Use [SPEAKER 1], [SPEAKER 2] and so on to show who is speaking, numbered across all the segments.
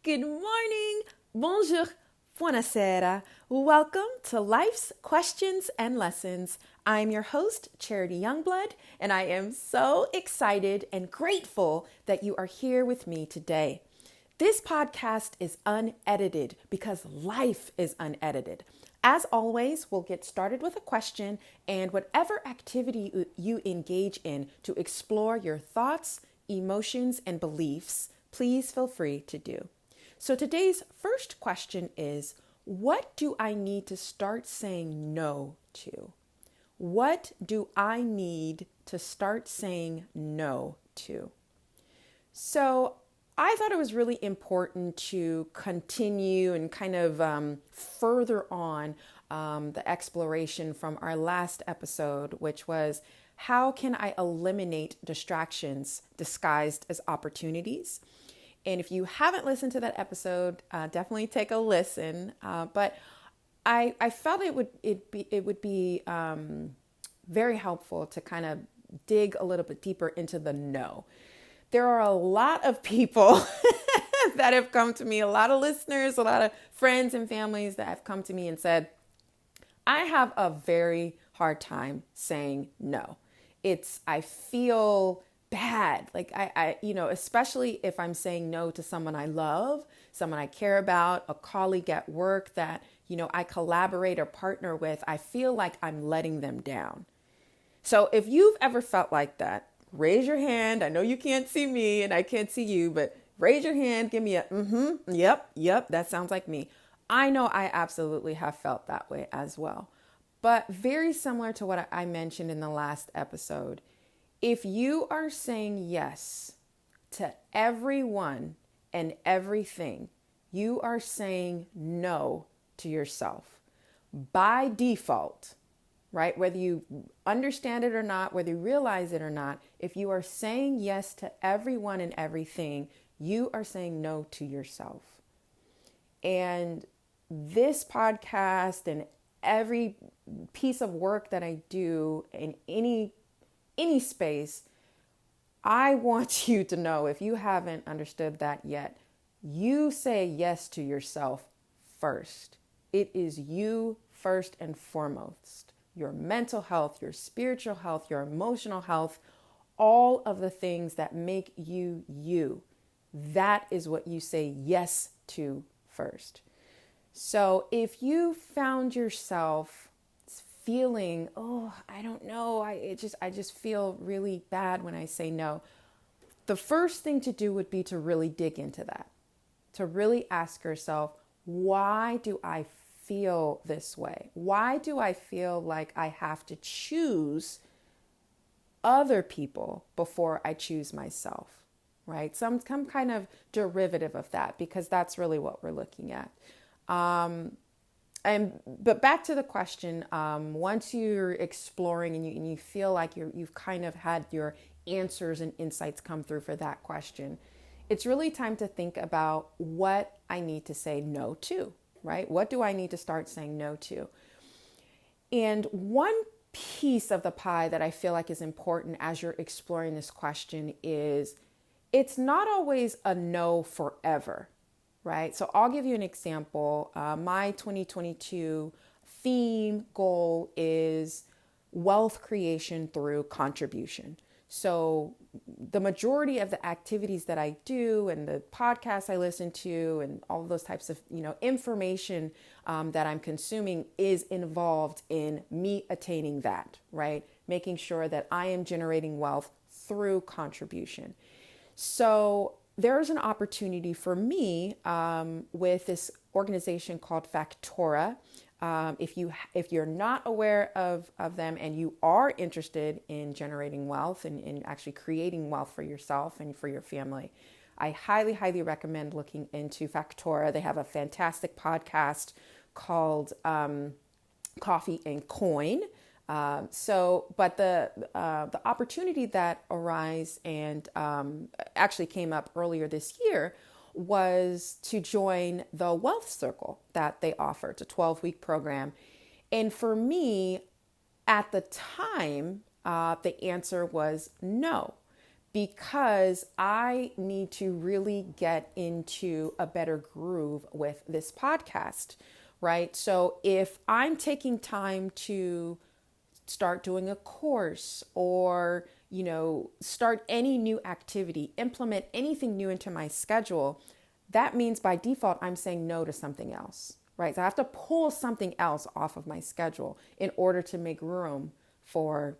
[SPEAKER 1] Good morning, bonjour, buonasera. Welcome to Life's Questions and Lessons. I'm your host, Charity Youngblood, and I am so excited and grateful that you are here with me today. This podcast is unedited because life is unedited. As always, we'll get started with a question and whatever activity you engage in to explore your thoughts, emotions, and beliefs, please feel free to do. So today's first question is, what do I need to start saying no to? What do I need to start saying no to? So I thought it was really important to continue and kind of further on the exploration from our last episode, which was how can I eliminate distractions disguised as opportunities? And if you haven't listened to that episode, definitely take a listen. But I felt it would be very helpful to kind of dig a little bit deeper into the no. There are a lot of people that have come to me, a lot of listeners, a lot of friends and families that have come to me and said, I have a very hard time saying no. I feel bad. Like I especially if I'm saying no to someone I love, someone I care about, a colleague at work that, I collaborate or partner with, I feel like I'm letting them down. So if you've ever felt like that, raise your hand. I know you can't see me and I can't see you, but raise your hand. Give me a yep, that sounds like me. I know I absolutely have felt that way as well. But very similar to what I mentioned in the last episode, if you are saying yes to everyone and everything, you are saying no to yourself by default. Right? Whether you understand it or not, whether you realize it or not, if you are saying yes to everyone and everything, you are saying no to yourself. And this podcast and every piece of work that I do in any space, I want you to know, if you haven't understood that yet, you say yes to yourself first. It is you first and foremost. Your mental health, your spiritual health, your emotional health, all of the things that make you you. That is what you say yes to first. So if you found yourself feeling, I don't know, I just feel really bad when I say no, the first thing to do would be to really dig into that, to really ask yourself, why do I feel this way? Why do I feel like I have to choose other people before I choose myself, right? Some kind of derivative of that, because that's really what we're looking at. But back to the question, once you're exploring and you feel like you've kind of had your answers and insights come through for that question, it's really time to think about what I need to say no to, right? What do I need to start saying no to? And one piece of the pie that I feel like is important as you're exploring this question is it's not always a no forever, right? So I'll give you an example. My 2022 theme goal is wealth creation through contribution. So the majority of the activities that I do and the podcasts I listen to and all of those types of, information that I'm consuming is involved in me attaining that, right? Making sure that I am generating wealth through contribution. So there's an opportunity for me with this organization called Factora. If you're not aware of them and you are interested in generating wealth and in actually creating wealth for yourself and for your family, I highly, highly recommend looking into Factora. They have a fantastic podcast called Coffee and Coin. But the opportunity that arose and actually came up earlier this year was to join the Wealth Circle that they offer. It's a 12-week program. And for me, at the time, the answer was no, because I need to really get into a better groove with this podcast, right? So if I'm taking time to start doing a course or, start any new activity, implement anything new into my schedule, that means by default, I'm saying no to something else, right? So I have to pull something else off of my schedule in order to make room for,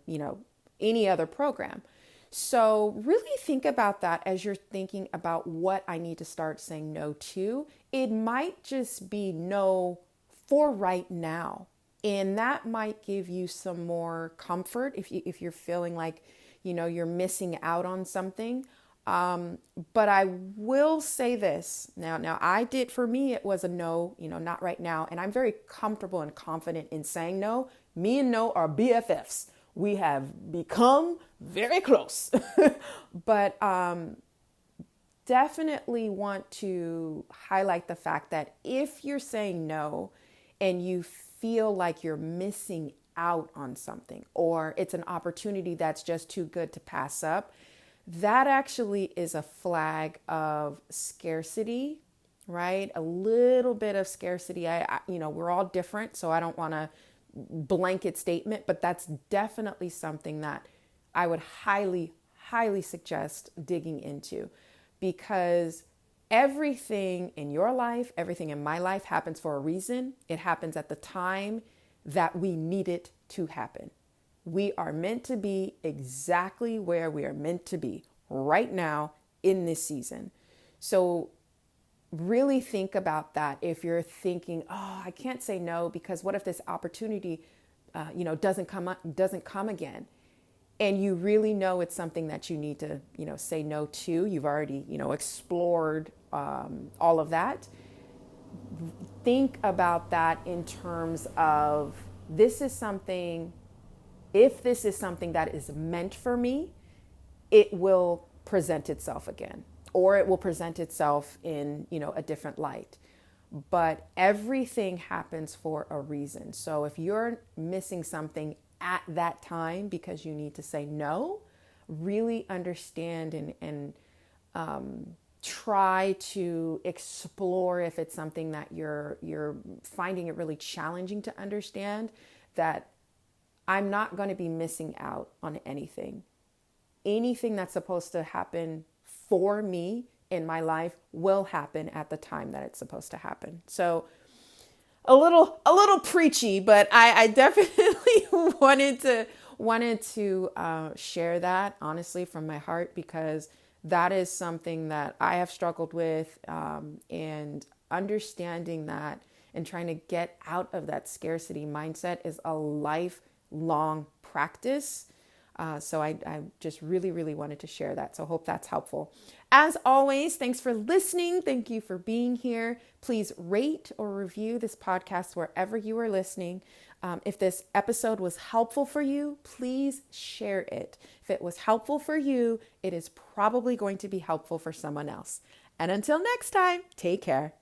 [SPEAKER 1] any other program. So really think about that as you're thinking about what I need to start saying no to. It might just be no for right now. And that might give you some more comfort if you're feeling like, you're missing out on something. But I will say this now for me, it was a no, not right now. And I'm very comfortable and confident in saying no. Me and no are BFFs. We have become very close, but definitely want to highlight the fact that if you're saying no and you feel like you're missing out on something, or it's an opportunity that's just too good to pass up, that actually is a flag of scarcity, right? A little bit of scarcity. We're all different, so I don't want to blanket statement, but that's definitely something that I would highly, highly suggest digging into, because everything in your life, everything in my life happens for a reason. It happens at the time that we need it to happen. We are meant to be exactly where we are meant to be right now in this season. So really think about that. If you're thinking, oh, I can't say no because what if this opportunity, doesn't come again, and you really know it's something that you need to, say no to. You've already, explored all of that. Think about that in terms of if this is something that is meant for me, it will present itself again, or it will present itself in, a different light. But everything happens for a reason. So if you're missing something at that time because you need to say no, really understand and try to explore if it's something that you're finding it really challenging to understand, that I'm not going to be missing out on anything. Anything that's supposed to happen for me in my life will happen at the time that it's supposed to happen. So a little preachy, but I definitely wanted to share that honestly from my heart, because that is something that I have struggled with, and understanding that and trying to get out of that scarcity mindset is a lifelong practice. So I just really, really wanted to share that. So hope that's helpful. As always, thanks for listening. Thank you for being here. Please rate or review this podcast wherever you are listening. If this episode was helpful for you, please share it. If it was helpful for you, it is probably going to be helpful for someone else. And until next time, take care.